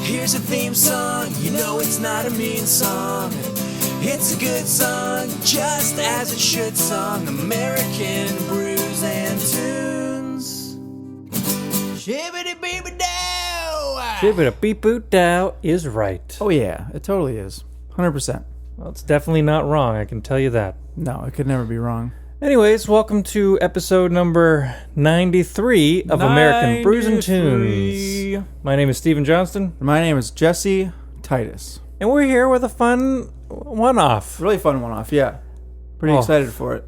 Here's a theme song, you know it's not a mean song. It's a good song, just as it should song. American brews and tunes. Shibbity-beeby-dow! Shibbity-beep-boot-dow is right. Oh yeah, it totally is. 100%. Well, it's definitely not wrong, I can tell you that. No, it could never be wrong. Anyways, welcome to episode number 93 of American Brews and Tunes. My name is Stephen Johnston. My name is Jesse Titus. And we're here with a fun one-off. Really fun one-off, yeah. Pretty excited for it.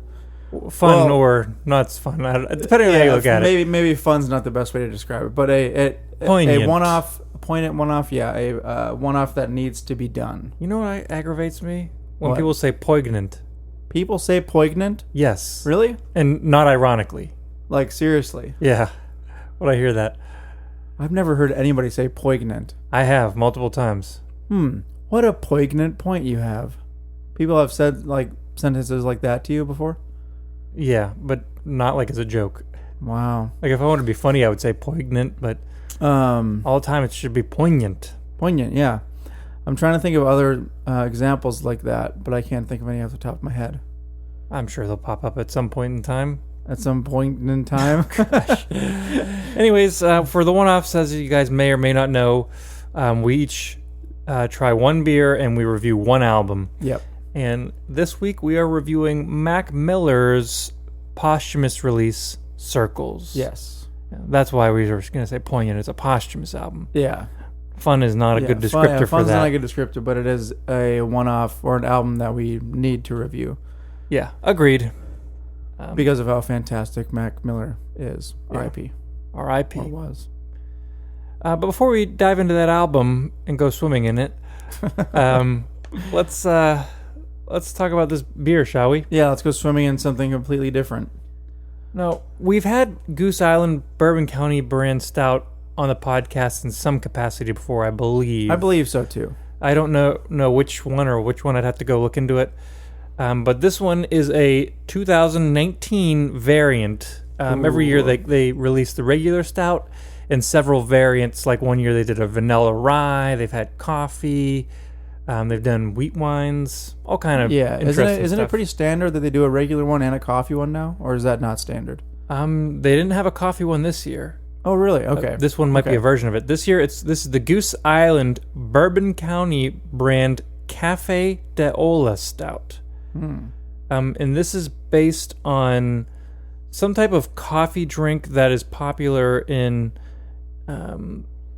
Fun or not fun, depending on how you look at it. Maybe fun's not the best way to describe it, but a one-off, poignant one-off, yeah, a one-off that needs to be done. You know what aggravates me? When What? people say poignant. People say poignant? Yes. Really? And not ironically. Like, seriously? Yeah. When I hear that. I've never heard anybody say poignant. I have, multiple times. What a poignant point you have. People have said, like, sentences like that to you before? Yeah, but not like as a joke. Wow. Like if I wanted to be funny, I would say poignant, but all the time it should be poignant. Poignant, yeah. I'm trying to think of other examples like that, but I can't think of any off the top of my head. I'm sure they'll pop up at some point in time. At some point in time. Anyways, for the one-offs, as you guys may or may not know, we each try one beer and we review one album. Yep. And this week we are reviewing Mac Miller's posthumous release, Cirlces. Yes. That's why we were going to say poignant. It's a posthumous album. Yeah. Fun is not a good descriptor for fun's that. not a good descriptor, but it is a one-off or an album that we need to review. Yeah, agreed. Because of how fantastic Mac Miller is. R.I.P. R.I.P. Or was. But before we dive into that album and go swimming in it, let's talk about this beer, shall we? Yeah, let's go swimming in something completely different. No, we've had Goose Island Bourbon County brand stout on the podcast in some capacity before, I believe. I believe so, too. I don't know which one I'd have to go look into it. But this one is a 2019 variant. Every year they release the regular stout and several variants. Like one year they did a vanilla rye. They've had coffee. They've done wheat wines. All kind of interesting Isn't stuff. it pretty standard that they do a regular one and a coffee one now? Or is that not standard? They didn't have a coffee one this year. Oh, really? Okay. This one might be a version of it. This year this is the Goose Island Bourbon County brand Cafe de Olla Stout. And this is based on some type of coffee drink that is popular in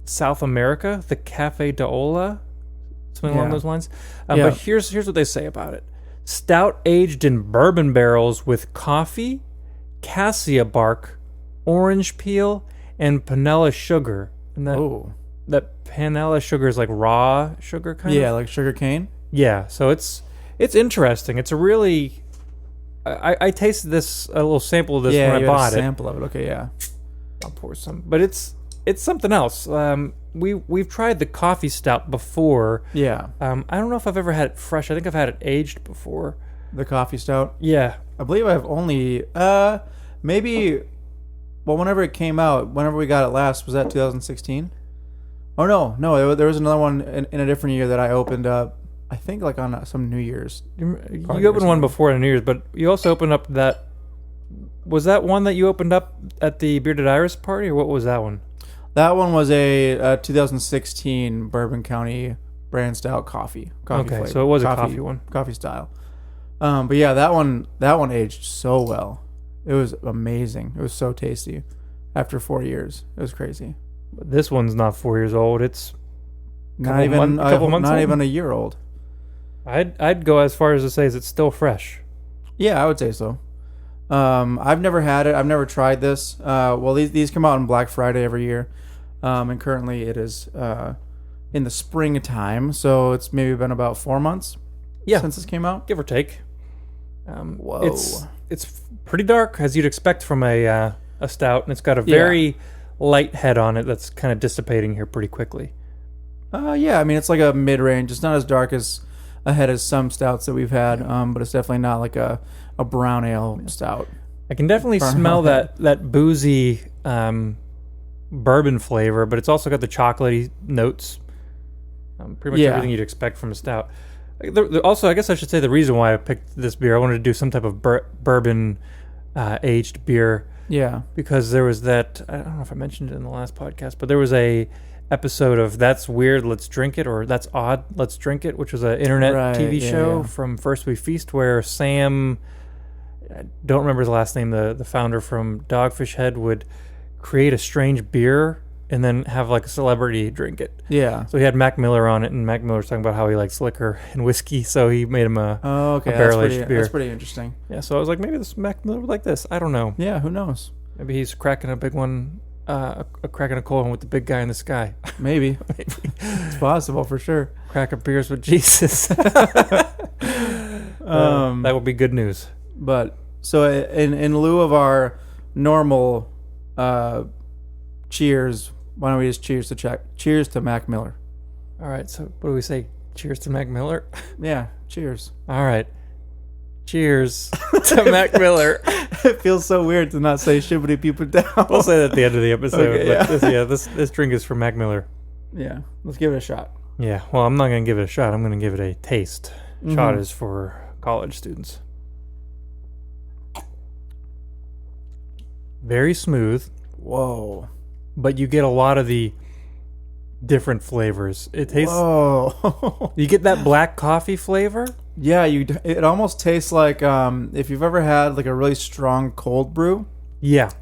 South America, the Cafe de Olla, something along those lines. But here's what they say about it. Stout aged in bourbon barrels with coffee, cassia bark, orange peel, and panela sugar. And that panela sugar is like raw sugar kind of? Yeah, like sugar cane? Yeah, so it's interesting. It's a really... I tasted this, a little sample of this when I bought it. Yeah, sample of it. Okay, yeah. I'll pour some. But it's something else. We've tried the coffee stout before. Yeah. I don't know if I've ever had it fresh. I think I've had it aged before. The coffee stout? Yeah. I believe I've only... maybe... Well, whenever it came out, whenever we got it last, was that 2016? Oh, no. There was another one in a different year that I opened up. I think like on some New Year's. You opened one before New Year's, but you also opened up that... Was that one that you opened up at the Bearded Iris party, or what was that one? That one was a 2016 Bourbon County brand stout coffee flavor. So it was a coffee one. Coffee style. But yeah, that one aged so well. It was amazing. It was so tasty. After 4 years. It was crazy. But this one's not 4 years old. It's not even a year old. I'd go as far as to say it's still fresh. Yeah, I would say so. I've never had it. I've never tried this. Well, these come out on Black Friday every year, and currently it is in the springtime. So it's maybe been about 4 months since this came out, give or take. Whoa, it's pretty dark as you'd expect from a stout, and it's got a very light head on it that's kind of dissipating here pretty quickly. Yeah, I mean it's like a mid-range. It's not as dark as ahead as some stouts that we've had, but it's definitely not like a brown ale stout. I can definitely smell that boozy bourbon flavor, but it's also got the chocolatey notes. Pretty much everything you'd expect from a stout. Also, I guess I should say the reason why I picked this beer, I wanted to do some type of bourbon aged beer. Yeah. Because there was that, I don't know if I mentioned it in the last podcast, but there was a episode of That's Weird, Let's Drink It, or That's Odd, Let's Drink It, which was an internet TV show from First We Feast, where Sam, I don't remember his last name, the founder from Dogfish Head, would create a strange beer and then have like a celebrity drink it. Yeah. So he had Mac Miller on it, and Mac Miller's talking about how he likes liquor and whiskey, so he made him a barrel-aged beer. That's pretty interesting. Yeah, so I was like, maybe this Mac Miller would like this. I don't know. Yeah, who knows? Maybe he's cracking a big one, cracking a cold one with the big guy in the sky. Maybe. It's possible for sure. Cracking beers with Jesus. That would be good news. But so in lieu of our normal cheers, why don't we just cheers to Mac Miller? All right, so what do we say? Cheers to Mac Miller? Yeah, cheers. All right. Cheers to Mac Miller. It feels so weird to not say shibbity people down. We'll say that at the end of the episode. Okay, but this drink is from Mac Miller. Yeah, let's give it a shot. Yeah, well, I'm not going to give it a shot. I'm going to give it a taste. Shot is for college students. Very smooth. Whoa. But you get a lot of the different flavors. It tastes. Whoa. You get that black coffee flavor. Yeah, it almost tastes like if you've ever had like a really strong cold brew. Yeah.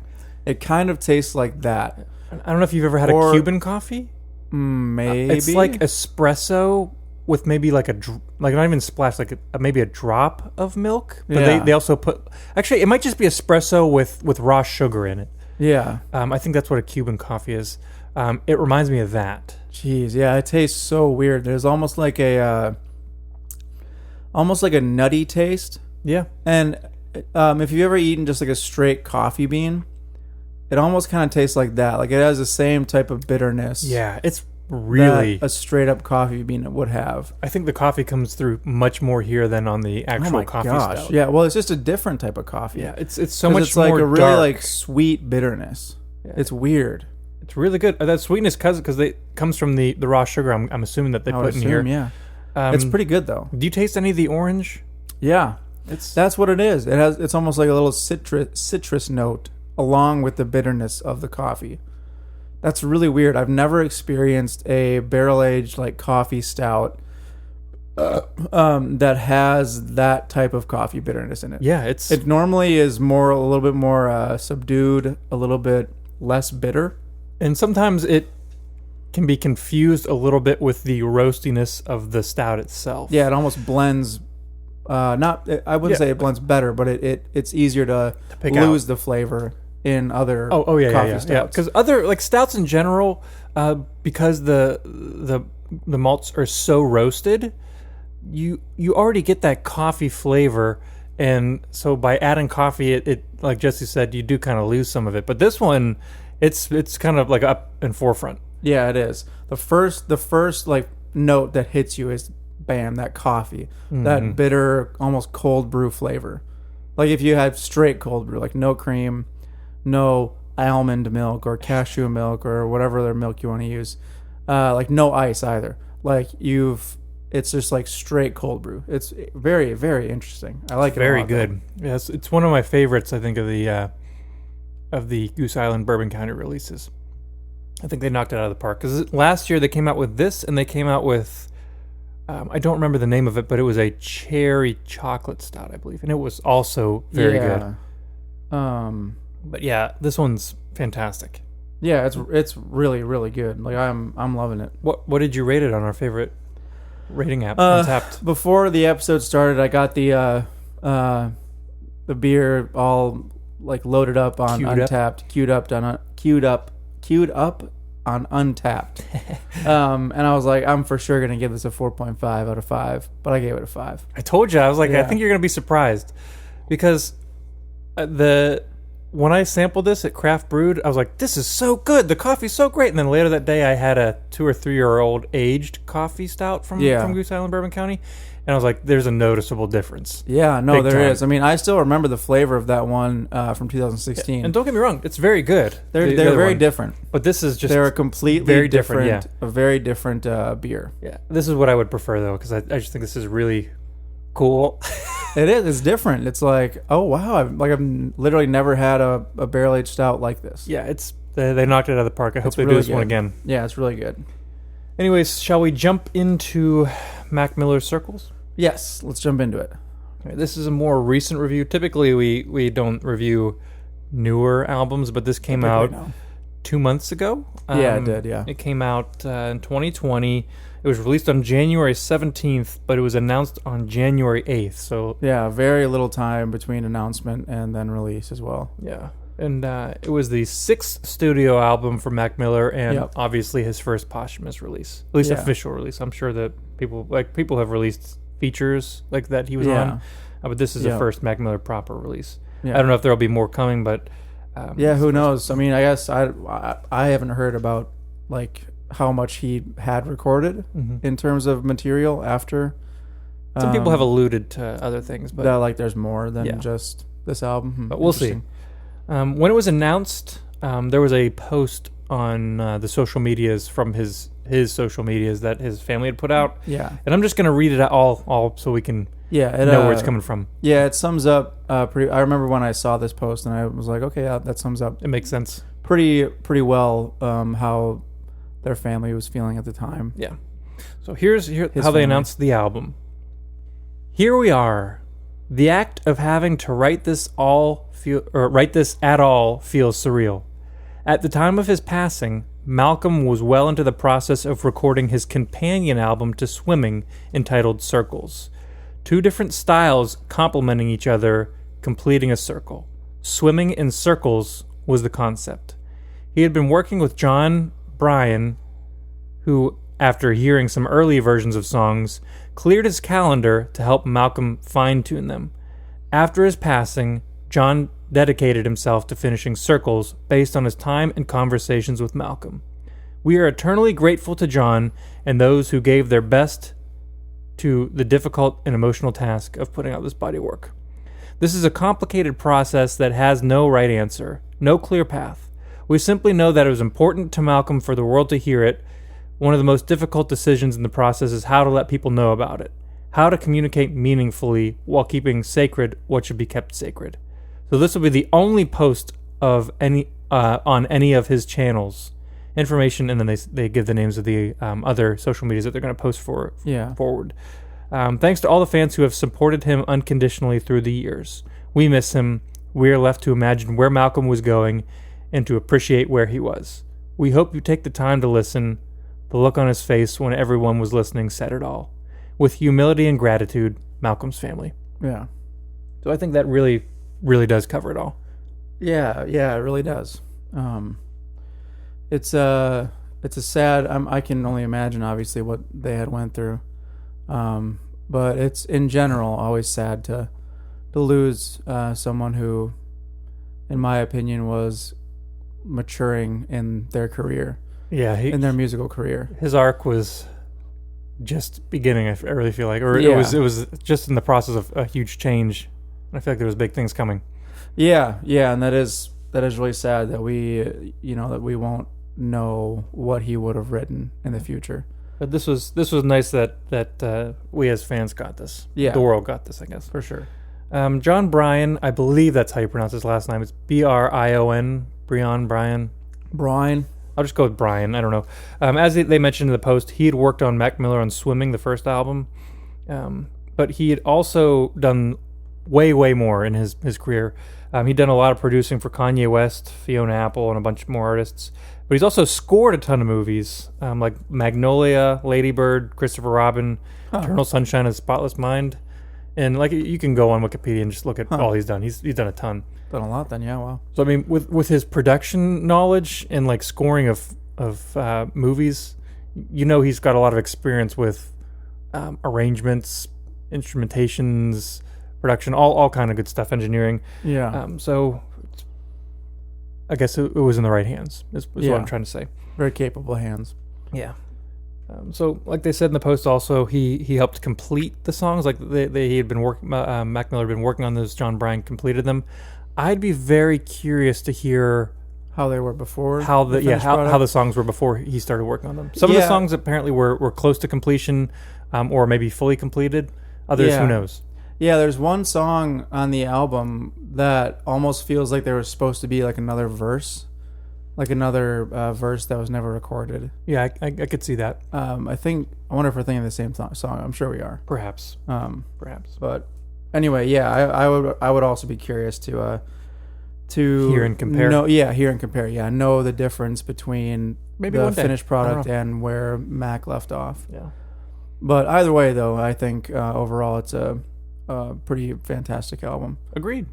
It kind of tastes like that. I don't know if you've ever had a Cuban coffee. Maybe. It's like espresso with maybe like like not even splash, like maybe a drop of milk. But they also put, actually it might just be espresso with raw sugar in it. Yeah. I think that's what a Cuban coffee is. It reminds me of that. Jeez, yeah, it tastes so weird. There's almost like a nutty taste. Yeah. And if you've ever eaten just like a straight coffee bean, it almost kind of tastes like that. Like it has the same type of bitterness. Yeah, it's really that a straight up coffee bean would have. I think the coffee comes through much more here than on the actual coffee stout. Yeah, well, it's just a different type of coffee. Yeah, it's so much it's like more a really dark. like sweet bitterness. Yeah. It's weird. It's really good. That sweetness because it comes from the raw sugar. I'm assuming that they put in here. Yeah, it's pretty good though. Do you taste any of the orange? Yeah, that's what it is. It's almost like a little citrus note along with the bitterness of the coffee. That's really weird. I've never experienced a barrel-aged like coffee stout that has that type of coffee bitterness in it. Yeah, it normally is a little bit more subdued, a little bit less bitter, and sometimes it can be confused a little bit with the roastiness of the stout itself. Yeah, it almost blends. I wouldn't say it blends better, but it's easier to lose the flavor in other coffee stouts. Yeah. Because other like stouts in general, because the malts are so roasted, you already get that coffee flavor, and so by adding coffee, it like Jesse said, you do kind of lose some of it. But this one, it's kind of like up in forefront. Yeah, it is. The first like note that hits you is bam, that coffee, that bitter, almost cold brew flavor. Like if you had straight cold brew, like no cream, no almond milk or cashew milk or whatever other milk you want to use, like no ice either. Like it's just like straight cold brew. It's very, very interesting. I like it. Very a lot, good. Yes, it's one of my favorites. I think of the Goose Island Bourbon County releases. I think they knocked it out of the park because last year they came out with this, and they came out with I don't remember the name of it, but it was a cherry chocolate stout, I believe, and it was also very good. But yeah, this one's fantastic. Yeah, it's really, really good. Like I'm loving it. What did you rate it on our favorite rating app, Untapped? Before the episode started, I got the beer all like loaded up on Untapped, queued up on Untapped. And I was like, I'm for sure gonna give this a 4.5 out of 5, but I gave it a 5. I told you, I was like, I think you're gonna be surprised because when I sampled this at Craft Brewed, I was like, this is so good. The coffee's so great. And then later that day, I had a 2 or 3 year old aged coffee stout from Goose Island, Bourbon County. And I was like, there's a noticeable difference. Yeah, no, Big there time. is. I mean, I still remember the flavor of that one from 2016. And don't get me wrong, it's very good. They're The very other one. different. But this is just They're a completely very different, different, a very different beer. Yeah, this is what I would prefer, though, because I just think this is really cool. It is. It's different. It's like, oh, wow. I've literally never had a barrel-aged stout like this. Yeah, they knocked it out of the park. I hope they do this one again. Yeah, it's really good. Anyways, shall we jump into Mac Miller's Circles? Yes, let's jump into it. All right, this is a more recent review. Typically, we don't review newer albums, but this came out 2 months ago. Yeah, it did, yeah. It came out in 2020. It was released on January 17th, but it was announced on January 8th. So yeah, very little time between announcement and then release as well. Yeah. And it was the 6th studio album for Mac Miller, and obviously his first posthumous release, at least official release. I'm sure that people have released features like that he was on, but this is the first Mac Miller proper release. I don't know if there'll be more coming, but who knows? I mean, I guess I haven't heard about like how much he had recorded in terms of material after. Some people have alluded to other things, but that like there's more than just this album. But we'll see. When it was announced, there was a post on the social medias from his social medias that his family had put out. Yeah, and I'm just gonna read it all so we can know where it's coming from. Yeah, it sums up pretty. I remember when I saw this post and I was like, okay, that sums up. It makes sense pretty well how their family was feeling at the time. Yeah. So here's how they announced the album. Here we are. The act of having to write this at all feels surreal. At the time of his passing, Malcolm was well into the process of recording his companion album to Swimming, entitled Circles. 2 different styles complementing each other, completing a circle. Swimming in circles was the concept. He had been working with John Bryan, who, after hearing some early versions of songs, cleared his calendar to help Malcolm fine-tune them. After his passing, John dedicated himself to finishing Circles based on his time and conversations with Malcolm. We are eternally grateful to John and those who gave their best to the difficult and emotional task of putting out this body of work. This is a complicated process that has no right answer, no clear path. We simply know that it was important to Malcolm for the world to hear it. One of the most difficult decisions in the process is how to let people know about it, how to communicate meaningfully while keeping sacred what should be kept sacred. So this will be the only post of any on any of his channels. Information, and then they give the names of the other social medias that they're going to post forward. Thanks to all the fans who have supported him unconditionally through the years. We miss him. We are left to imagine where Malcolm was going and to appreciate where he was. We hope you take the time to listen. The look on his face when everyone was listening said it all. With humility and gratitude, Malcolm's family. Yeah. So I think that really, really does cover it all. Yeah, it really does. It's a sad. I can only imagine, obviously, what they had went through. But it's in general always sad to lose someone who, in my opinion, was maturing in their career. Yeah, in their musical career. His arc was just beginning. I really feel like, it was just in the process of a huge change. I feel like there was big things coming. Yeah, and that is really sad that we won't know what he would have written in the future. But this was nice that we as fans got this. Yeah, the world got this, I guess, for sure. John Bryan, I believe that's how you pronounce his last name. It's Brion. Brian. I'll just go with Brian. I don't know. As they mentioned in the post, he had worked on Mac Miller on Swimming, the first album. But he had also done way more in his career. He'd done a lot of producing for Kanye West, Fiona Apple, and a bunch more artists. But he's also scored a ton of movies, like Magnolia, Lady Bird, Christopher Robin, Eternal Sunshine of the Spotless Mind. And like you can go on Wikipedia and just look at all he's done. He's done a ton. Done a lot then, yeah, wow. So I mean, with his production knowledge and like scoring of movies, he's got a lot of experience with arrangements, instrumentations, production, all kind of good stuff, engineering. Yeah. So I guess it was in the right hands. Is what I'm trying to say. Very capable hands. Yeah. So, like they said in the post, also he helped complete the songs. Like he had been working. Mac Miller had been working on those. John Bryan completed them. I'd be very curious to hear how they were before. How the songs were before he started working on them. Some of the songs apparently were close to completion, or maybe fully completed. Others, who knows? Yeah, there's one song on the album that almost feels like there was supposed to be like another verse. Like another verse that was never recorded. Yeah, I could see that. I wonder if we're thinking the same song. I'm sure we are. Perhaps. But anyway, yeah, I would also be curious to hear and compare. Hear and compare. Yeah, know the difference between maybe the finished product and where Mac left off. Yeah. But either way, though, I think overall it's a pretty fantastic album. Agreed.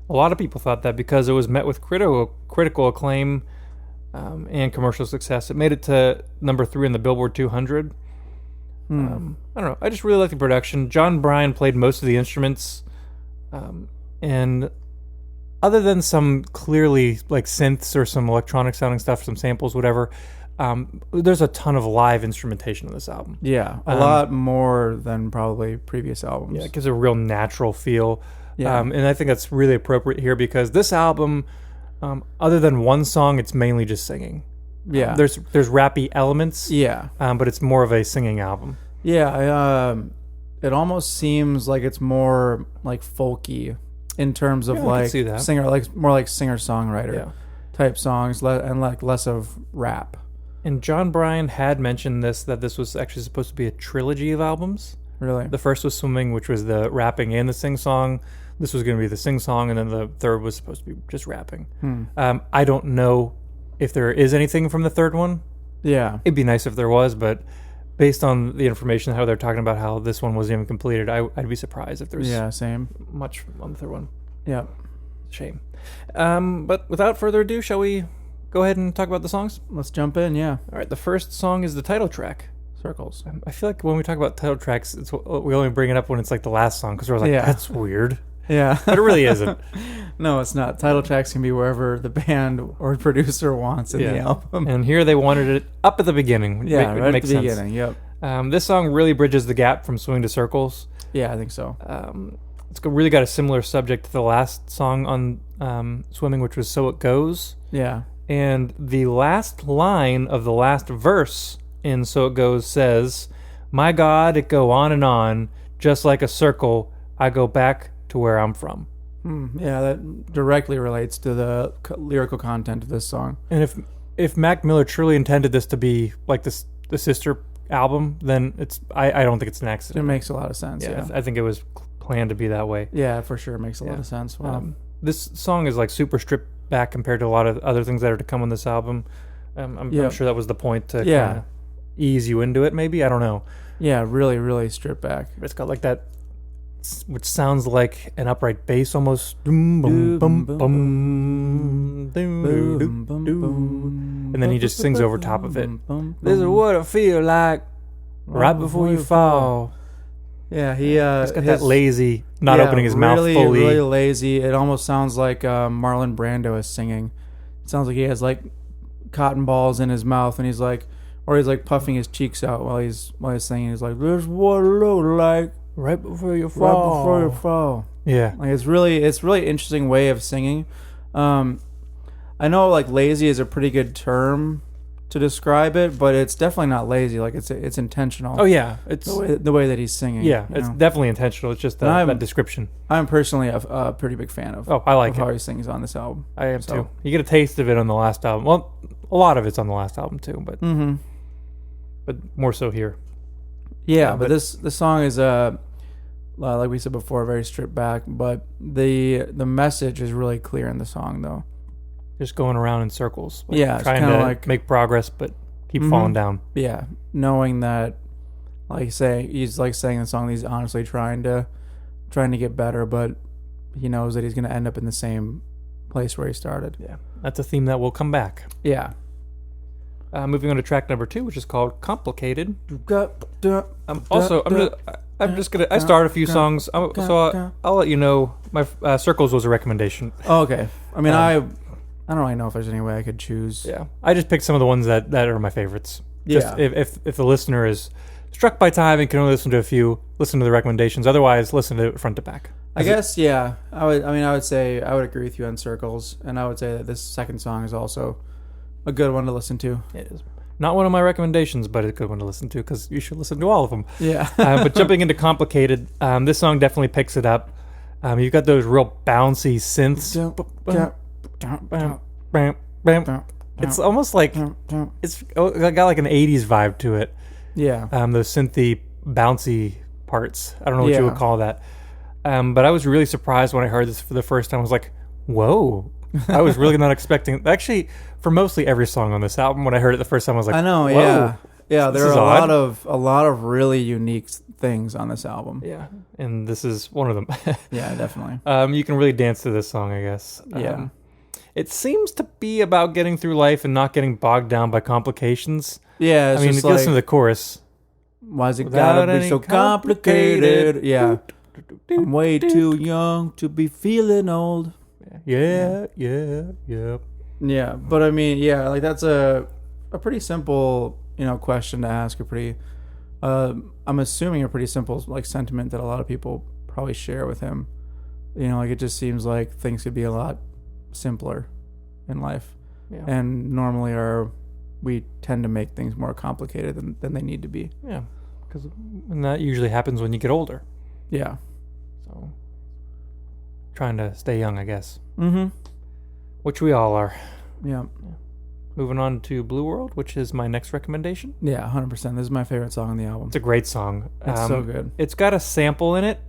A lot of people thought that because it was met with critical acclaim. And commercial success. It made it to number 3 in the Billboard 200. I don't know. I just really like the production. John Bryan played most of the instruments. And other than some clearly like synths or some electronic sounding stuff, some samples, whatever, there's a ton of live instrumentation on this album. Yeah, a lot more than probably previous albums. Yeah, it gives a real natural feel. Yeah. And I think that's really appropriate here because this album... other than one song, it's mainly just singing. Yeah. There's rappy elements. Yeah. But it's more of a singing album. Yeah. It almost seems like it's more like folky in terms of more like singer-songwriter type songs and like less of rap. And John Bryan had mentioned that this was actually supposed to be a trilogy of albums. Really? The first was Swimming, which was the rapping and the sing-song. This was going to be the sing-song, and then the third was supposed to be just rapping. I don't know if there is anything from the third one. Yeah. It'd be nice if there was, but based on the information, how they're talking about how this one wasn't even completed, I'd be surprised if there's much on the third one. Yeah. Shame. But without further ado, shall we go ahead and talk about the songs? Let's jump in, yeah. All right, the first song is the title track. Circles. I feel like when we talk about title tracks, we only bring it up when it's like the last song, because we're like, that's weird. Yeah. But it really isn't. No, it's not. Title tracks can be wherever the band or producer wants in the album. And here they wanted it up at the beginning. Yeah, right at the beginning. Yep. This song really bridges the gap from Swing to Circles. Yeah, I think so. It's really got a similar subject to the last song on Swimming, which was So It Goes. Yeah. And the last line of the last verse in So It Goes says, "My God, it go on, just like a circle, I go back to where I'm from." Yeah, that directly relates to the lyrical content of this song. And if Mac Miller truly intended this to be like the sister album, then I don't think it's an accident. It makes a lot of sense. Yeah, I think it was planned to be that way. Yeah, for sure, it makes a lot of sense. Wow. This song is like super stripped back compared to a lot of other things that are to come on this album. I'm sure that was the point to kind of ease you into it. Maybe, I don't know. Yeah, really, really stripped back. It's got like that, which sounds like an upright bass almost. And then he just sings over top of it. This is what I feel like right before you fall. Yeah, he's got that lazy, not opening his mouth fully. Really lazy. It almost sounds like Marlon Brando is singing. It sounds like he has like cotton balls in his mouth, and he's like puffing his cheeks out while he's singing. He's like, "This is what it looks like right before you fall." Yeah, like it's really interesting way of singing. I know like lazy is a pretty good term to describe it, but it's definitely not lazy. Like it's intentional. Oh yeah, it's the way that he's singing. Yeah, it's definitely intentional. It's just that description. I'm personally a pretty big fan of. I like how he sings on this album. I am too. You get a taste of it on the last album. Well, a lot of it's on the last album too, but but more so here. Yeah, but this song is like we said before, very stripped back, but the message is really clear in the song though. Just going around in circles. Trying to make progress, but keep falling down. Yeah, knowing that, he's saying the song. He's honestly trying to get better, but he knows that he's going to end up in the same place where he started. Yeah, that's a theme that will come back. Yeah. Moving on to track number 2, which is called "Complicated." I start a few songs, so I'll let you know. My Circles was a recommendation. Oh, okay. I mean, I don't really know if there's any way I could choose. Yeah, I just picked some of the ones that are my favorites. Just Yeah. if the listener is struck by time and can only listen to a few, listen to the recommendations. Otherwise, listen to it front to back. I guess, yeah. I would say I would agree with you on Circles, and I would say that this second song is also a good one to listen to. It is not one of my recommendations, but a good one to listen to because you should listen to all of them. Yeah. But jumping into Complicated, this song definitely picks it up. You've got those real bouncy synths. It's almost like it's got like an 80s vibe to it. Yeah. Those synthy, bouncy parts. I don't know what you Yeah. would call that. But I was really surprised when I heard this for the first time. I was like, whoa. I was really not expecting. Actually, for mostly every song on this album, when I heard it the first time, I was like, I know, whoa. yeah. Yeah, This there is are odd. a lot of really unique things on this album. Yeah, and this is one of them. Yeah, definitely. You can really dance to this song, I guess. Yeah. It seems to be about getting through life and not getting bogged down by complications. Yeah, it's I mean, just listen to like, the chorus. why's it Without gotta be any so complicated? Yeah. I'm way too young to be feeling old. Yeah. Yeah, but I mean, yeah, like that's a pretty simple, question to ask. I'm assuming a pretty simple like sentiment that a lot of people probably share with him. Like it just seems like things could be a lot simpler in life, Yeah. and normally we tend to make things more complicated than they need to be. Yeah, and that usually happens when you get older. Yeah. So, trying to stay young, I guess. Mm-hmm. Which we all are. Yeah. Moving on to Blue World, which is my next recommendation. Yeah, 100%. This is my favorite song on the album. It's a great song. It's so good. It's got a sample in it.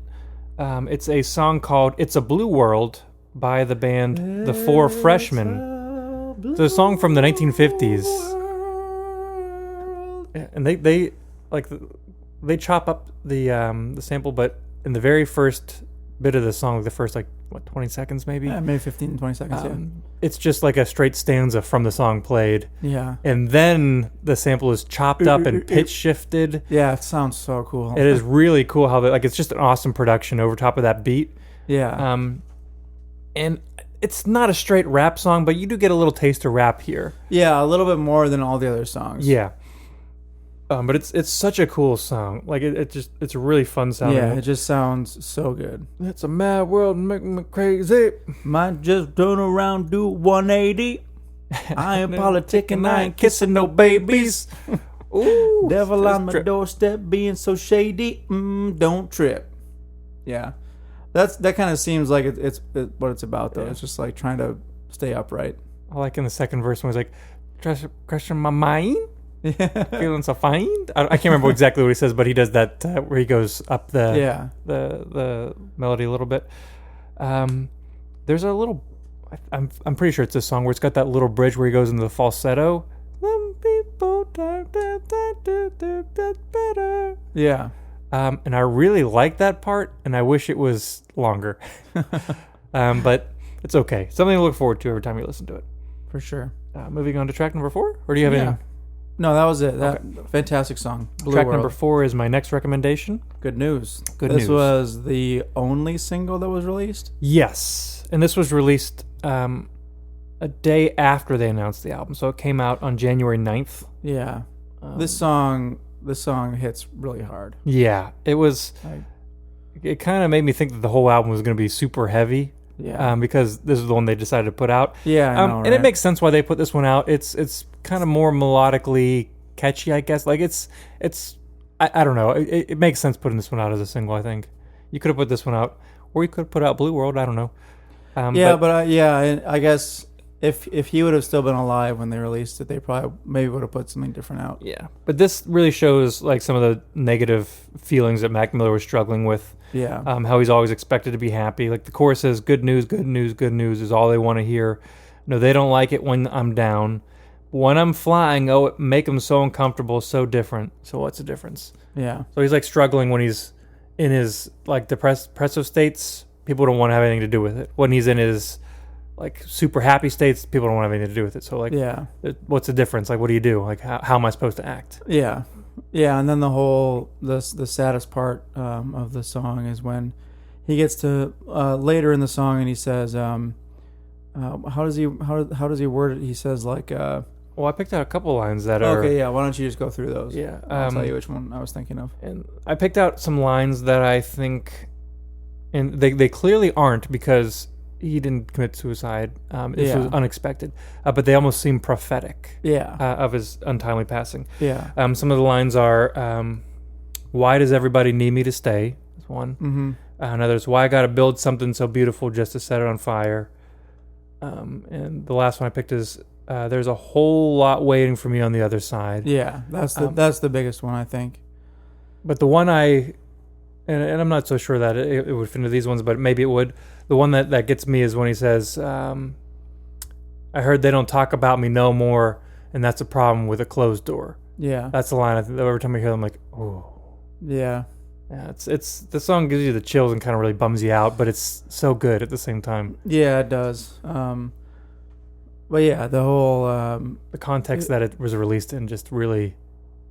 It's a song called "It's a Blue World" by the band The Four Freshmen. It's a song from the 1950s. Yeah, and they chop up the sample, but in the very first bit of the song, the first 20 seconds maybe. Yeah, maybe 15, 20 seconds. It's just like a straight stanza from the song played, Yeah. and then the sample is chopped up and pitch shifted. Yeah, it sounds so cool. It is really cool how it's just an awesome production over top of that beat. Yeah. And it's not a straight rap song, but you do get a little taste of rap here. Yeah, a little bit more than all the other songs. Yeah. But it's such a cool song. Like it's a really fun sounding. Yeah, it just sounds so good. It's a mad world and make me crazy. Might just turn around, do 180. I ain't politicking, I ain't kissing no babies. Ooh, Devil says on my trip. doorstep being so shady. Don't trip. Yeah. That kind of seems like it's what it's about, though. Yeah. It's just like trying to stay upright. I like in the second verse when he's like, crushing my mind. Yeah. Feeling so fine. I can't remember exactly what he says, but he does that where he goes up the melody a little bit. There's a little. I'm pretty sure it's a song where it's got that little bridge where he goes into the falsetto. Some people better. Yeah. And I really like that part, and I wish it was longer. But it's okay. Something to look forward to every time you listen to it. For sure. Moving on to track number 4, or do you have Yeah. any? No, that was it. Fantastic song. Blue Track World. number 4 is my next recommendation. Good news. Good this news. was the only single that was released? Yes, and this was released a day after they announced the album, so it came out on January 9th. Yeah. This song hits really hard. Yeah, it was. Like, It kind of made me think that the whole album was going to be super heavy. yeah. Because this is the one they decided to put out. Yeah, I know, and it right? makes sense why they put this one out. It's kind of more melodically catchy, I guess. Like I don't know. It makes sense putting this one out as a single. I think you could have put this one out, or you could have put out Blue World. I don't know. I guess if he would have still been alive when they released it, they probably maybe would have put something different out. Yeah, but this really shows like some of the negative feelings that Mac Miller was struggling with. Yeah. How he's always expected to be happy. Like the chorus says, "Good news, good news, good news" is all they want to hear. No, they don't like it when I'm down. When I'm flying, it make them so uncomfortable, so different. So what's the difference? Yeah. So he's like struggling when he's in his like depressive states. People don't want to have anything to do with it. When he's in his like super happy states, people don't want to have anything to do with it. So like, Yeah. what's the difference? Like, what do you do? Like, how am I supposed to act? Yeah. Yeah, and then the saddest part of the song is when he gets to later in the song and he says, how does he word it? He says like. Well, I picked out a couple lines that are... Okay, yeah. Why don't you just go through those? Yeah. I'll tell you which one I was thinking of. And I picked out some lines that I think... And they clearly aren't because he didn't commit suicide. This was unexpected. But they almost seem prophetic of his untimely passing. Yeah. Some of the lines are, why does everybody need me to stay? That's one. Mm-hmm. Another is, why I got to build something so beautiful just to set it on fire? And the last one I picked is... there's a whole lot waiting for me on the other side. Yeah, that's the biggest one, I think. But the one and I'm not so sure that it would fit into these ones, but maybe it would. The one that gets me is when he says, I heard they don't talk about me no more, and that's a problem with a closed door. Yeah. That's the line I think every time I hear them, I'm like, oh. Yeah. Yeah, it's the song gives you the chills and kind of really bums you out, but it's so good at the same time. Yeah, it does. But yeah, the whole the context that it was released in just really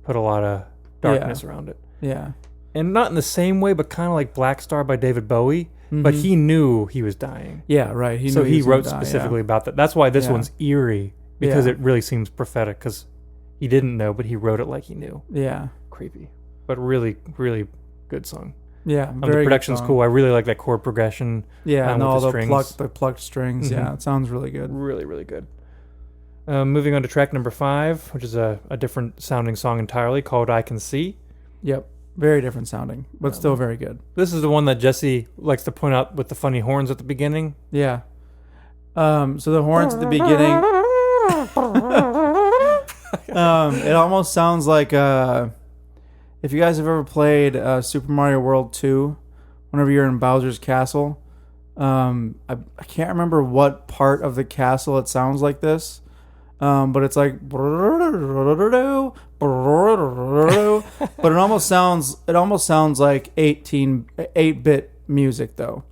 put a lot of darkness around it. Yeah. And not in the same way, but kind of like Black Star by David Bowie. Mm-hmm. But he knew he was dying. Yeah, right. So he wrote specifically about that. That's why this one's eerie, because it really seems prophetic, because he didn't know, but he wrote it like he knew. Yeah. Creepy. But really, really good song. Yeah, the production's cool. I really like that chord progression. Yeah, and all the plucked strings. Mm-hmm. Yeah, it sounds really good. Really, really good. Moving on to track number 5, which is a different sounding song entirely, called I Can See. Yep, very different sounding, but still very good. This is the one that Jesse likes to point out with the funny horns at the beginning. Yeah. So the horns at the beginning, it almost sounds like... if you guys have ever played Super Mario World 2, whenever you're in Bowser's Castle, I can't remember what part of the castle it sounds like this, but it's like, but it almost sounds like 8-bit music though.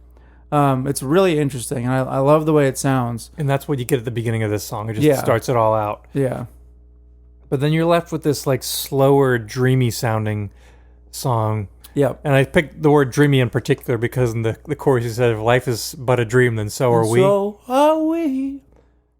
It's really interesting, and I love the way it sounds. And that's what you get at the beginning of this song. It just starts it all out. Yeah. But then you're left with this like slower, dreamy sounding song. Yep. And I picked the word dreamy in particular because in the chorus he said, if life is but a dream, then so are we. So are we.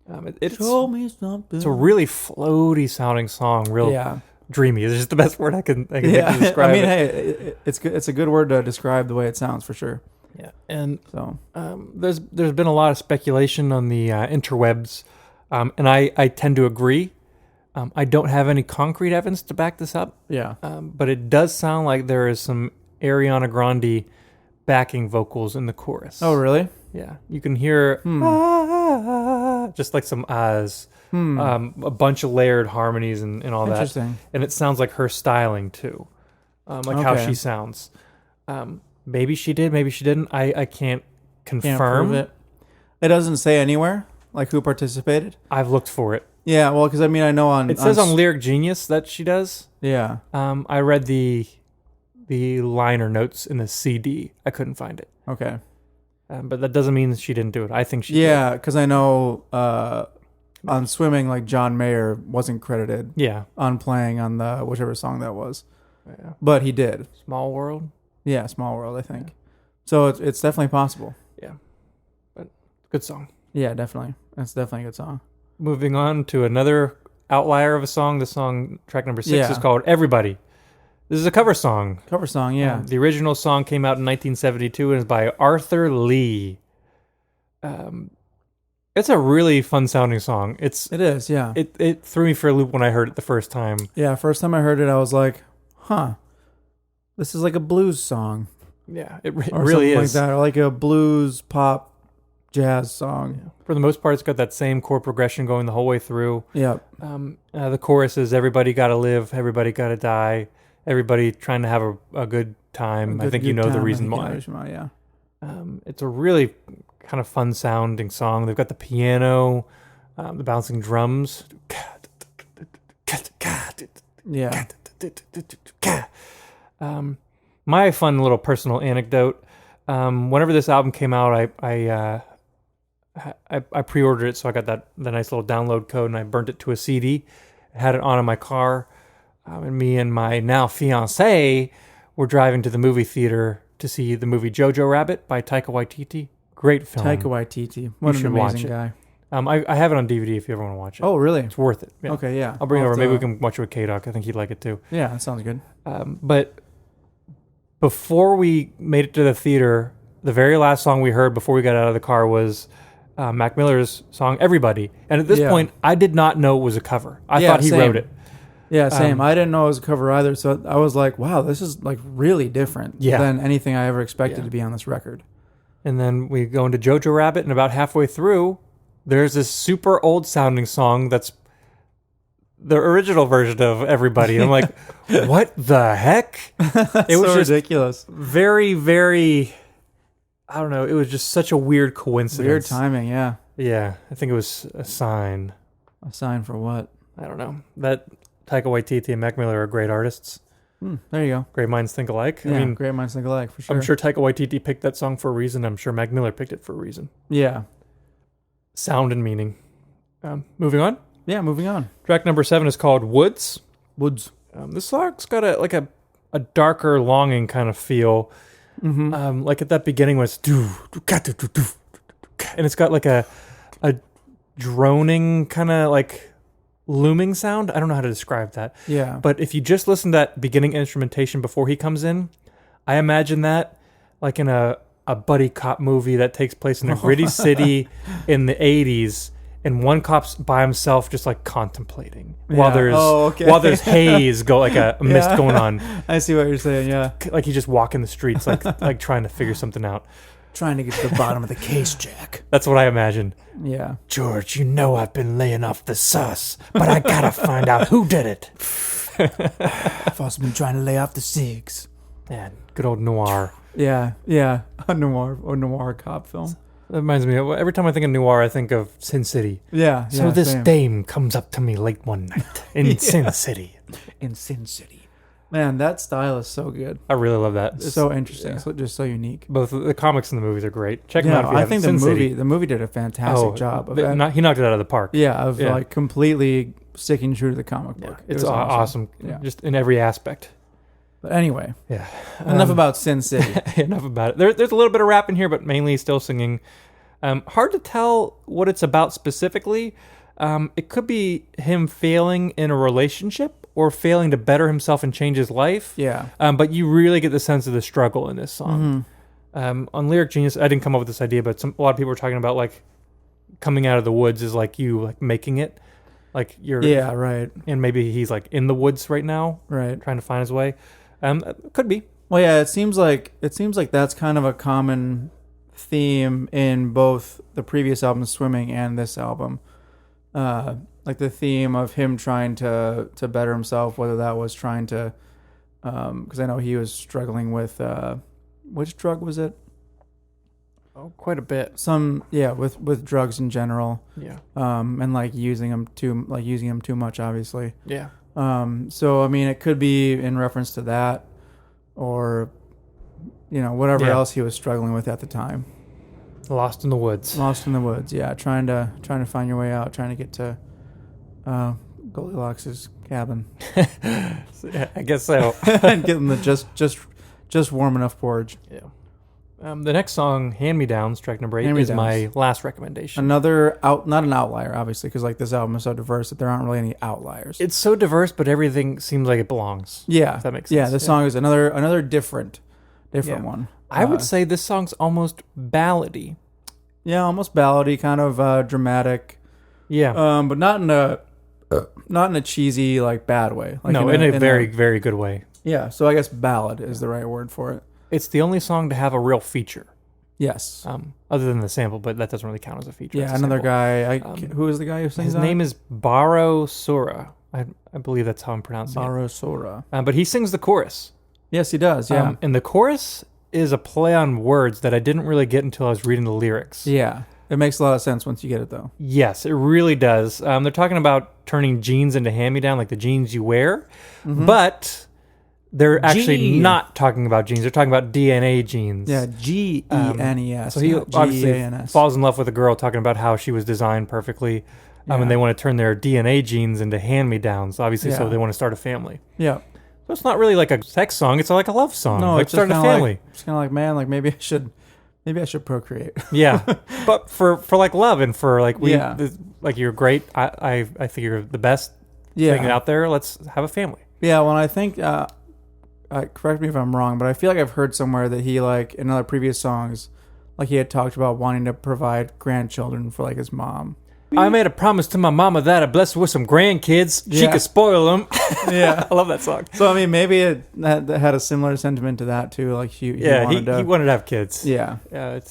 Show me something. It's a really floaty sounding song, real dreamy. It's just the best word I can think to describe it. Hey, it's a good word to describe the way it sounds for sure. Yeah. And so there's been a lot of speculation on the interwebs, and I tend to agree. I don't have any concrete evidence to back this up. Yeah. But it does sound like there is some Ariana Grande backing vocals in the chorus. Oh, really? Yeah. You can hear just like some ahs, a bunch of layered harmonies and all that. Interesting. And it sounds like her styling too, how she sounds. Maybe she did, maybe she didn't. I can't confirm. Can't prove it. It doesn't say anywhere like who participated. I've looked for it. Yeah, well, because I know it says on Lyric Genius that she does. Yeah. I read the liner notes in the CD. I couldn't find it. Okay. But that doesn't mean she didn't do it. I think she did. Yeah, because I know on Swimming, like John Mayer wasn't credited. Yeah. On playing on the whichever song that was. Yeah. But he did. Small World. Yeah, Small World. I think. Yeah. So it's definitely possible. Yeah. But good song. Yeah, definitely. That's definitely a good song. Moving on to another outlier of a song. The song, track number 6, is called Everybody. This is a cover song. Cover song, yeah. The original song came out in 1972 and is by Arthur Lee. It's a really fun sounding song. It is, yeah. It threw me for a loop when I heard it the first time. Yeah, first time I heard it, I was like, huh, this is like a blues song. Yeah, it really is. Like that, or like a blues, pop, jazz song. Yeah. For the most part, it's got that same chord progression going the whole way through. Yep. The chorus is everybody gotta live, everybody gotta die, everybody trying to have a good time. I think you know the reason why. Yeah. It's a really kind of fun sounding song. They've got the piano, the bouncing drums. Yeah. My fun little personal anecdote. Whenever this album came out, I pre-ordered it, so I got the nice little download code, and I burnt it to a CD. I had it on in my car, and me and my now fiancée were driving to the movie theater to see the movie Jojo Rabbit by Taika Waititi. Great film. Taika Waititi. What an amazing guy. I have it on DVD if you ever want to watch it. Oh, really? It's worth it. Yeah. Okay, yeah. I'll bring it I'll over. have Maybe we to- can watch it with K-Doc. I think he'd like it too. Yeah, that sounds good. But before we made it to the theater, the very last song we heard before we got out of the car was Mac Miller's song "Everybody." And at this Yeah. point, I did not know it was a cover. I Yeah, thought he same. wrote it. Yeah, same. I didn't know it was a cover either, so I was like, wow, this is like really different than anything I ever expected to be on this record. And then we go into Jojo Rabbit, and about halfway through, there's this super old sounding song that's the original version of Everybody. And I'm like, what the heck? It was so just ridiculous. very, very, I don't know. It was just such a weird coincidence. Weird timing, yeah. Yeah, I think it was a sign. A sign for what? I don't know. That Taika Waititi and Mac Miller are great artists. There you go. Great minds think alike. Yeah, I mean, great minds think alike, for sure. I'm sure Taika Waititi picked that song for a reason. I'm sure Mac Miller picked it for a reason. Yeah. Sound and meaning. Moving on. Yeah, moving on. Track number 7 is called Woods. Woods. This song's got a darker longing kind of feel. Like at that beginning when it's and it's got like a droning kind of like looming sound. I don't know how to describe that. Yeah. But if you just listen to that beginning instrumentation before he comes in, I imagine that like in a buddy cop movie that takes place in a gritty city in the 80s. And one cop's by himself, just like contemplating while there's haze, like a mist going on. I see what you're saying. Yeah, like he's just walking the streets, like trying to figure something out. Trying to get to the bottom of the case, Jack. That's what I imagine. Yeah, George, you know I've been laying off the sus, but I gotta find out who did it. I've also been trying to lay off the cigs. Man, good old noir. Yeah, a noir cop film. That reminds me of, every time I think of noir, I think of Sin City. Yeah. So this same. dame comes up to me late one night in Sin City. In Sin City. Man, that style is so good. I really love that. It's so interesting. So just so unique. Both the comics and the movies are great. Check them out if you I haven't. think Sin the movie did a fantastic job of that. He knocked it out of the park. Yeah, of like completely sticking true to the comic book. It's was awesome. Yeah. Just in every aspect. But anyway, yeah. Enough about Sin City. Enough about it. There's a little bit of rap in here, but mainly still singing. Hard to tell what it's about specifically. It could be him failing in a relationship or failing to better himself and change his life. Yeah. But you really get the sense of the struggle in this song. On Lyric Genius, I didn't come up with this idea, but a lot of people were talking about like coming out of the woods is like you like making it. Like you're. Yeah, right. And maybe he's like in the woods right now. Right. Trying to find his way. Could be. Well, yeah, it seems like that's kind of a common theme in both the previous album Swimming and this album. Like the theme of him trying to better himself, whether that was trying to because I know he was struggling with which drug was it? Oh, quite a bit. With drugs in general. Yeah. And like using them too much, obviously. Yeah. So I mean, it could be in reference to that, or whatever else he was struggling with at the time. Lost in the woods. Yeah, trying to find your way out, trying to get to Goldilocks' cabin. Yeah, I guess so. And getting the just warm enough porridge. Yeah. The next song, Hand Me Downs, track number 8, is my last recommendation. Another not an outlier, obviously, because like this album is so diverse that there aren't really any outliers. It's so diverse, but everything seems like it belongs. Yeah, if that makes sense. Yeah, this song is another different one. I would say this song's almost ballady. Yeah, almost ballady, kind of dramatic. Yeah, but not in a cheesy like bad way. Like no, in a very very good way. Yeah, so I guess ballad is the right word for it. It's the only song to have a real feature. Yes. Other than the sample, but that doesn't really count as a feature. Yeah, another guy. Who is the guy who sings His name is Baro Sura. I believe that's how I'm pronouncing Baro Sura. But he sings the chorus. Yes, he does. Yeah. And the chorus is a play on words that I didn't really get until I was reading the lyrics. Yeah. It makes a lot of sense once you get it, though. Yes, it really does. They're talking about turning jeans into hand-me-down, like the jeans you wear. Mm-hmm. But they're actually not talking about jeans. They're talking about DNA jeans. Yeah, Genes. So he obviously falls in love with a girl talking about how she was designed perfectly. And they want to turn their DNA genes into hand-me-downs, obviously, so they want to start a family. Yeah. So it's not really like a sex song. It's like a love song. No, like it's starting a family. It's kind of like, man, like maybe I should Maybe I should procreate. Yeah, but for like love and for like Yeah. like you're great. I think you're the best Yeah. thing out there. Let's have a family. Yeah, well, I think, correct me if I'm wrong, but I feel like I've heard somewhere that he, like, in other previous songs, like, he had talked about wanting to provide grandchildren for, like, his mom. I made a promise to my mama that I'd bless her with some grandkids. She Yeah. could spoil them. Yeah. I love that song. So, I mean, maybe it had a similar sentiment to that, too. Like, he wanted to... he wanted to have kids. Yeah.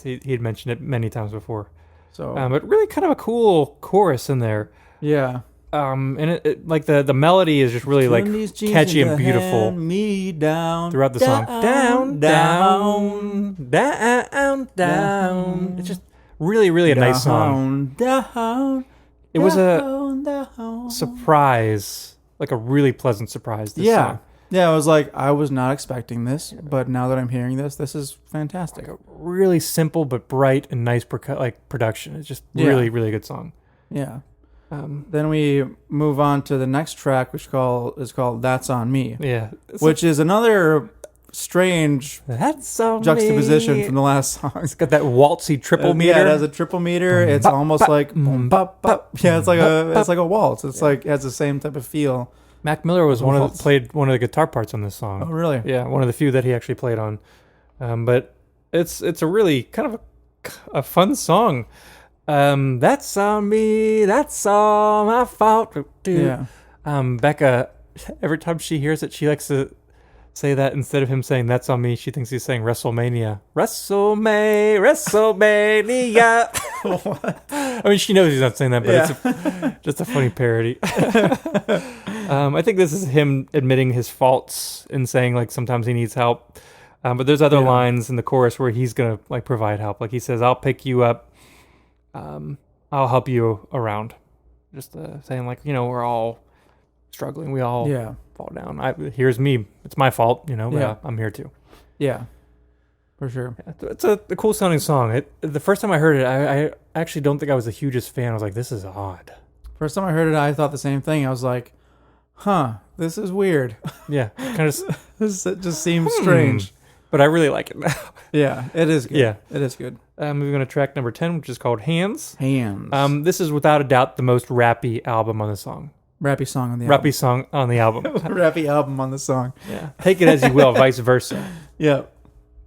He'd mentioned it many times before. So... but really kind of a cool chorus in there. yeah. And it like the melody is just really like catchy and beautiful me down throughout the song. Down, down, down, down. It's just really, really a nice song. Down. It was a surprise, like a really pleasant surprise. This song. Yeah, I was like, I was not expecting this, but now that I'm hearing this is fantastic. Like a really simple but bright and nice production. It's just really, really good song. Yeah. Then we move on to the next track, which is called "That's on Me." Yeah, which is another strange that's on juxtaposition me. from the last song. It's got that waltzy triple meter. Yeah, it has a triple meter. It's almost like boom, bop, bop. Yeah, it's like a waltz. It's like it has the same type of feel. Mac Miller was played one of the guitar parts on this song. Oh, really? Yeah, one of the few that he actually played on. But it's a really kind of a fun song. That's on me. That's all my fault. Yeah. Becca, every time she hears it, she likes to say that instead of him saying "that's on me," she thinks he's saying WrestleMania. WrestleMania. What? I mean, she knows he's not saying that, but it's just a funny parody. I think this is him admitting his faults and saying like sometimes he needs help. But there's other lines in the chorus where he's gonna like provide help. Like he says, "I'll pick you up. I'll help you around." Just saying like, we're all struggling. We all fall down. Here's me. It's my fault, but I'm here too. Yeah, for sure. It's a cool sounding song. The first time I heard it, I actually don't think I was the hugest fan. I was like, this is odd. First time I heard it, I thought the same thing. I was like, this is weird. Yeah, kind of. This just seems strange. But I really like it now. Yeah, it is good. Yeah. It is good. Moving on to track number 10, which is called Hands. Hands. This is without a doubt the most rappy album on the song. Rappy song on the album. Rappy song on the album. Rappy album on the song. Yeah. Take it as you will, vice versa. Yeah.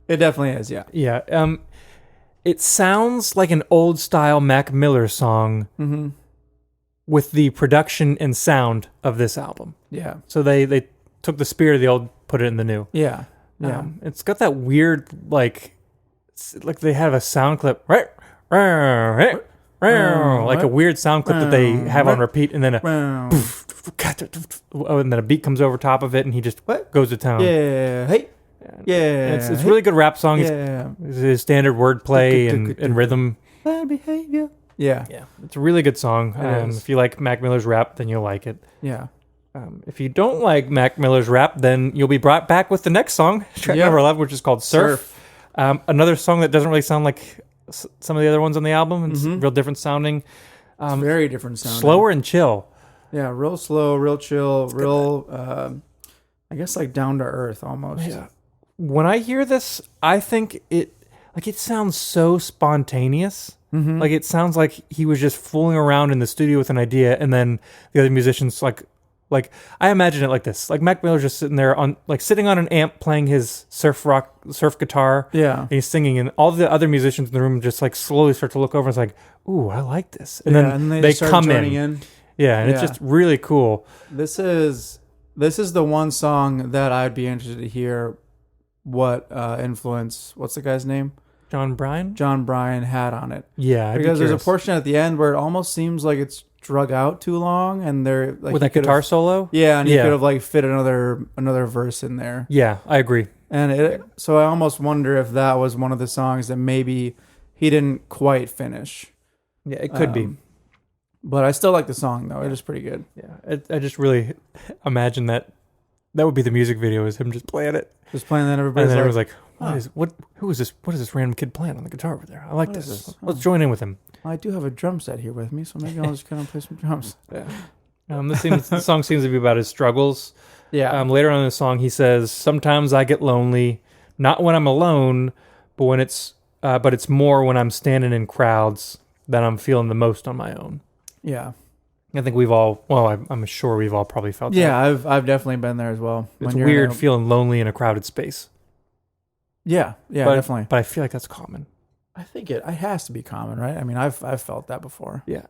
It definitely is, yeah. Yeah. It sounds like an old style Mac Miller song with the production and sound of this album. Yeah. So they took the spirit of the old, put it in the new. Yeah. Yeah. It's got that weird like they have a sound clip, right? Like a weird sound clip that they have on repeat, and then and then a beat comes over top of it, and he just goes to town. Yeah, hey, yeah. It's a really good rap song. Yeah, his standard wordplay and rhythm. Bad behavior. Yeah, it's a really good song. If you like Mac Miller's rap, then you'll like it. Yeah. If you don't like Mac Miller's rap, then you'll be brought back with the next song, track number 11, which is called Surf. Another song that doesn't really sound like some of the other ones on the album. It's real different sounding. It's very different sounding. Slower and chill. Yeah, real slow, real chill, real, I guess like down to earth almost. Yeah. When I hear this, I think it sounds so spontaneous. Like it sounds like he was just fooling around in the studio with an idea, and then the other musicians like I imagine it like this. Like Mac Miller's just sitting there sitting on an amp playing his surf guitar. Yeah. And he's singing, and all the other musicians in the room just like slowly start to look over and it's like, ooh, I like this. And then they come in. Yeah, and it's just really cool. This is the one song that I'd be interested to hear what influence, what's the guy's name? John Bryan had on it. Yeah, because there's a portion at the end where it almost seems like it's drug out too long, and they're like with that guitar solo. Yeah, and he could have like fit another verse in there. Yeah, I agree. And so I almost wonder if that was one of the songs that maybe he didn't quite finish. Yeah, it could be. But I still like the song though. It is pretty good. Yeah, I just really imagine that would be the music video, is him just playing it, that. Everybody's like, who is this? What is this random kid playing on the guitar over there? I like this. Let's join in with him. I do have a drum set here with me, so maybe I'll just kind of play some drums. Yeah. The song seems to be about his struggles. Yeah. Later on in the song, he says, "Sometimes I get lonely, not when I'm alone, but when it's but it's more when I'm standing in crowds that I'm feeling the most on my own. Yeah. I think we've all, well, I'm sure we've all probably felt that. Yeah, I've definitely been there as well. It's weird feeling lonely in a crowded space. Yeah, definitely. But I feel like that's common. I think it has to be common, right? I mean, I've felt that before. Yeah.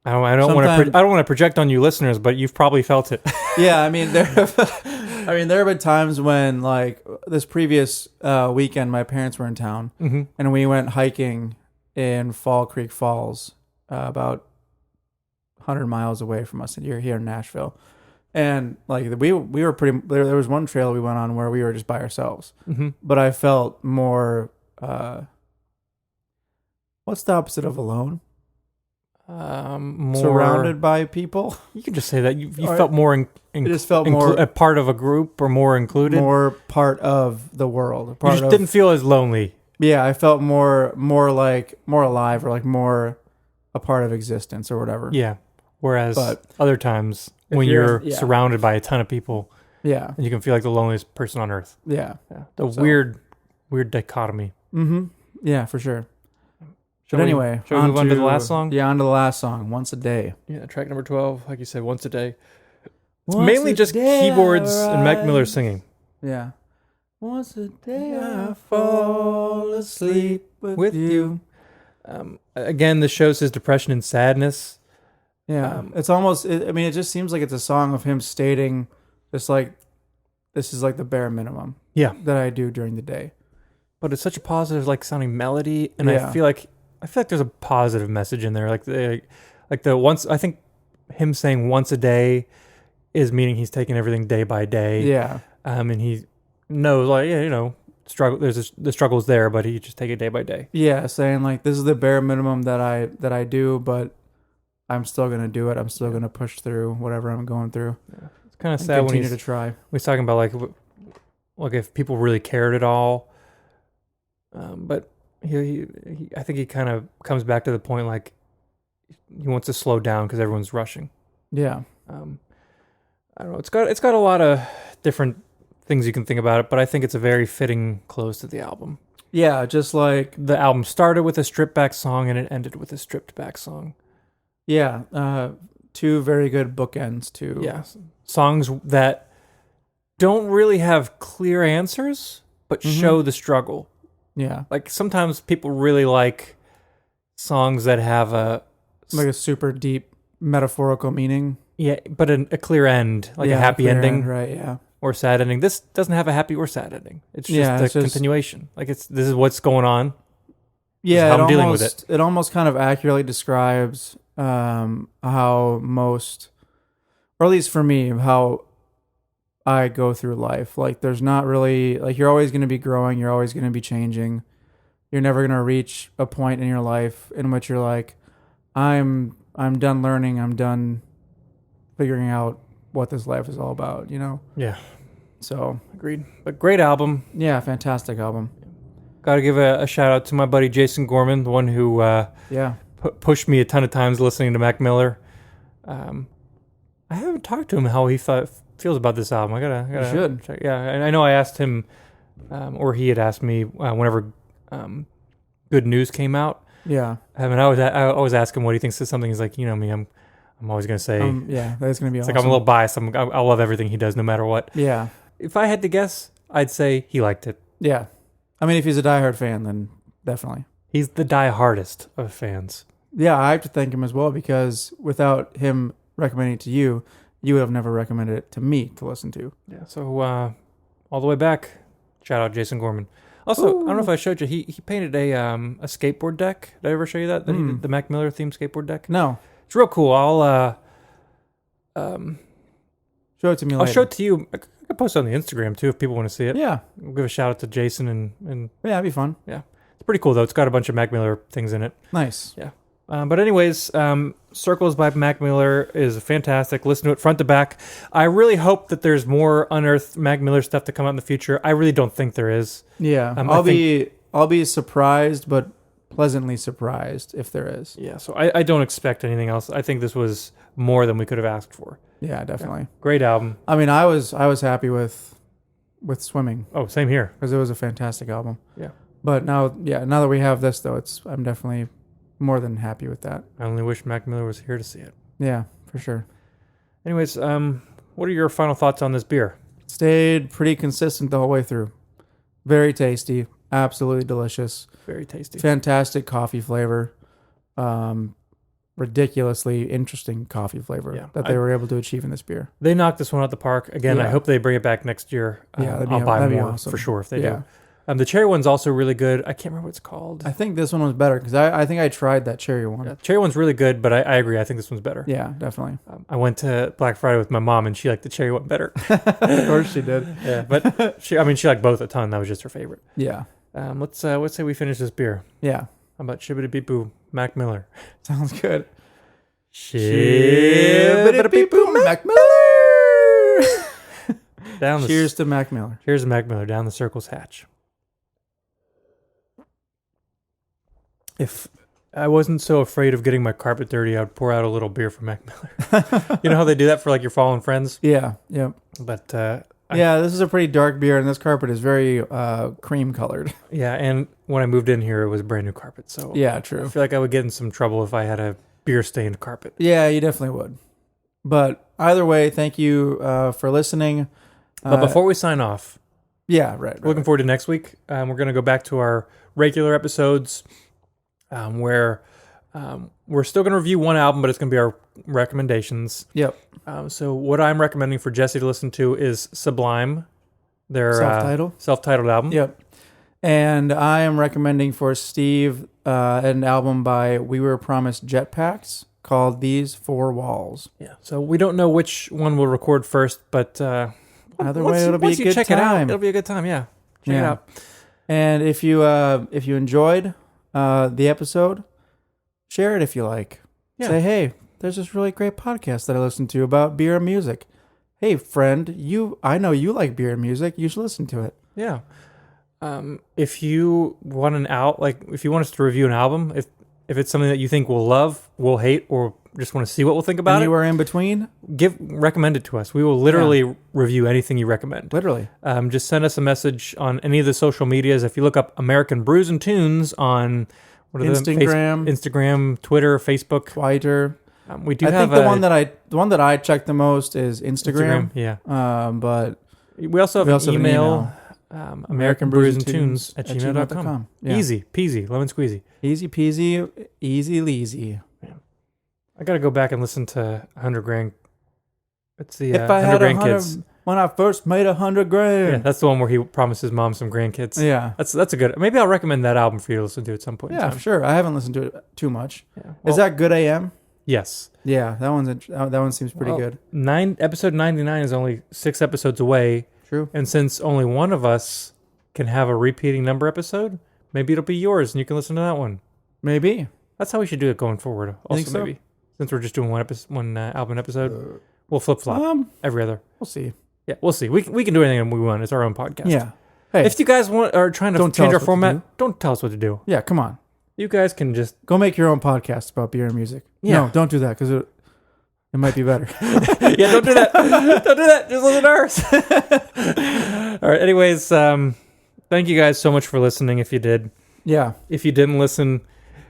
I don't want to project on you listeners, but you've probably felt it. Yeah, I mean, there have been times when, like, this previous weekend, my parents were in town, and we went hiking in Fall Creek Falls, about 100 miles away from us here in Nashville. And like we were pretty, there was one trail we went on where we were just by ourselves, but I felt more, what's the opposite of alone? More surrounded by people. You can just say that you felt more it just felt more a part of a group or more included, more part of the world. You just didn't feel as lonely. Yeah, I felt more alive, or like more a part of existence or whatever. Yeah. Whereas other times when you're surrounded by a ton of people, and you can feel like the loneliest person on earth. Yeah. Weird dichotomy. Mm-hmm. Yeah, for sure. Shall we move on to the last song? Yeah, on to the last song, Once a Day. Yeah, track number 12, like you said, Once a Day. It's mainly just keyboards and Mac Miller singing. Yeah. Once a day I fall asleep with you. Again, this shows his depression and sadness. Yeah. It's almost, it just seems like it's a song of him stating just like, this is like the bare minimum that I do during the day. But it's such a positive, like, sounding melody, and I feel like there's a positive message in there. Like the once, I think him saying once a day is meaning he's taking everything day by day. Yeah. And he knows, like, struggle. The struggle's there, but he just take it day by day. Yeah, saying like this is the bare minimum that I do, but I'm still gonna do it. I'm still gonna push through whatever I'm going through. Yeah. It's kind of sad when continue to try. When he's talking about like if people really cared at all. But he I think he kind of comes back to the point like he wants to slow down because everyone's rushing. Yeah. I don't know. It's got a lot of different things you can think about it, but I think it's a very fitting close to the album. Yeah, just like the album started with a stripped back song and it ended with a stripped back song. Yeah, two very good bookends to songs that don't really have clear answers, but show the struggle. Yeah, like sometimes people really like songs that have a super deep metaphorical meaning. Yeah, but a clear end, like a happy ending, right? Yeah, or sad ending. This doesn't have a happy or sad ending. It's just a continuation. Like this is what's going on. Yeah, how I'm dealing with it. It almost kind of accurately describes how most, or at least for me, how I go through life. Like there's not really, like you're always going to be growing. You're always going to be changing. You're never going to reach a point in your life in which you're like, I'm done learning. I'm done figuring out what this life is all about, Yeah. So agreed. But great album. Yeah, fantastic album. Got to give a shout out to my buddy Jason Gorman, the one who pushed me a ton of times listening to Mac Miller. I haven't talked to him how he feels about this album. I gotta you should. Check. Yeah, and I know I asked him, or he had asked me whenever Good News came out. Yeah. I always ask him what he thinks of something. He's like, you know me, I'm always gonna say, that's gonna be. It's awesome. like I'm a little biased. I love everything he does, no matter what. Yeah. If I had to guess, I'd say he liked it. Yeah. I mean, if he's a diehard fan, then definitely. He's the diehardest of fans. Yeah, I have to thank him as well, because without him recommending it to you, you would have never recommended it to me to listen to. Yeah, so all the way back, shout out Jason Gorman. Also, I don't know if I showed you, he painted a skateboard deck. Did I ever show you that? He did the Mac Miller themed skateboard deck? No. It's real cool. I'll show it to me later. I'll show it to you. I can post it on the Instagram too if people want to see it. Yeah. We'll give a shout out to Jason and yeah, it'd be fun. Yeah. It's pretty cool though. It's got a bunch of Mac Miller things in it. Nice. Yeah. But anyways, Circles by Mac Miller is fantastic. Listen to it front to back. I really hope that there's more unearthed Mac Miller stuff to come out in the future. I really don't think there is. Yeah. I'll be surprised, but pleasantly surprised if there is. Yeah. So I don't expect anything else. I think this was more than we could have asked for. Yeah, definitely. Yeah. Great album. I mean, I was happy with Swimming. Oh, same here. Because it was a fantastic album. Yeah. But now that we have this, though, I'm definitely more than happy with that. I only wish Mac Miller was here to see it. Yeah, for sure. Anyways, what are your final thoughts on this beer? Stayed pretty consistent the whole way through. Very tasty. Absolutely delicious. Very tasty. Fantastic coffee flavor. Ridiculously interesting coffee flavor that they were able to achieve in this beer. They knocked this one out the park. Again, I hope they bring it back next year. I'll buy more awesome. For sure if they do. The cherry one's also really good. I can't remember what it's called. I think this one was better because I think I tried that cherry one. Yeah, cherry one's really good, but I agree. I think this one's better. Yeah, definitely. I went to Black Friday with my mom, and she liked the cherry one better. Of course she did. Yeah, but she liked both a ton. That was just her favorite. Yeah. Let's say we finish this beer. Yeah. How about Shibbity Beep Boo, Mac Miller? Sounds good. Shibbity Beep Boo, Mac Miller. Cheers to Mac Miller. Cheers to Mac Miller down the Cirlces hatch. If I wasn't so afraid of getting my carpet dirty, I'd pour out a little beer for Mac Miller. You know how they do that for like your fallen friends? Yeah. Yep. But this is a pretty dark beer, and this carpet is very cream colored. Yeah, and when I moved in here, it was brand new carpet. So yeah, true. I feel like I would get in some trouble if I had a beer stained carpet. Yeah, you definitely would. But either way, thank you for listening. But before we sign off, looking forward to next week. We're going to go back to our regular episodes. Where we're still going to review one album, but it's going to be our recommendations. Yep. So what I'm recommending for Jesse to listen to is Sublime, their self-titled album. Yep. And I am recommending for Steve an album by We Were Promised Jetpacks called These Four Walls. Yeah. So we don't know which one we'll record first, but either way, it'll be a good time. It'll be a good time. Yeah. Check it out. And if you enjoyed the episode, share it if you like. Yeah. Say, hey, there's this really great podcast that I listened to about beer and music. Hey, friend, I know you like beer and music. You should listen to it. Yeah. If you want if you want us to review an album, if it's something that you think we'll love, we'll hate, or just want to see what we'll think about anywhere in between, recommend it to us. We will literally review anything you recommend. Literally. Just send us a message on any of the social medias. If you look up American Brews and Tunes on Instagram, Twitter, Facebook, Twitter. We do. I think the one that I check the most is Instagram. Yeah. But we also have an email. AmericanBrewsandTunes@gmail.com. Yeah. Easy peasy, lemon squeezy. Easy peasy, easy leasy. Yeah. I got to go back and listen to 100 Grand. It's the if I 100 had Grandkids. When I first made 100 grand. Yeah, that's the one where he promised his mom some grandkids. Yeah. That's a good. Maybe I'll recommend that album for you to listen to at some point. Yeah, for sure. I haven't listened to it too much. Yeah. Well, is that Good AM? Yes. Yeah, that one seems pretty good. Episode 99 is only 6 episodes away. True. And since only one of us can have a repeating number episode, maybe it'll be yours and you can listen to that one. Maybe. That's how we should do it going forward. Also, think so? Maybe since we're just doing one album episode, we'll flip flop every other. We'll see. Yeah, we'll see. We can do anything we want. It's our own podcast. Yeah. Hey, if you guys are trying to change our format, don't tell us what to do. Yeah, come on. You guys can just go make your own podcast about beer and music. Yeah. No, don't do that because it might be better. Yeah, don't do that. Don't do that. Just listen to ours. All right. Anyways, thank you guys so much for listening. If you did, yeah. If you didn't listen,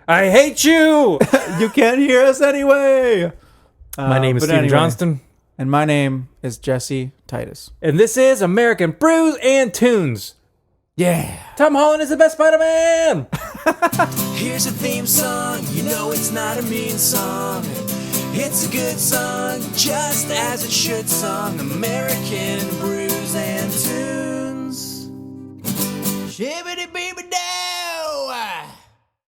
I hate you. You can't hear us anyway. My name is Steven Johnston. And my name is Jesse Titus. And this is American Brews and Tunes. Yeah. Tom Holland is the best Spider-Man. Here's a theme song. You know it's not a mean song. It's a good song, just as it should song. American Brews and Tunes. Shibbity-beeby-da.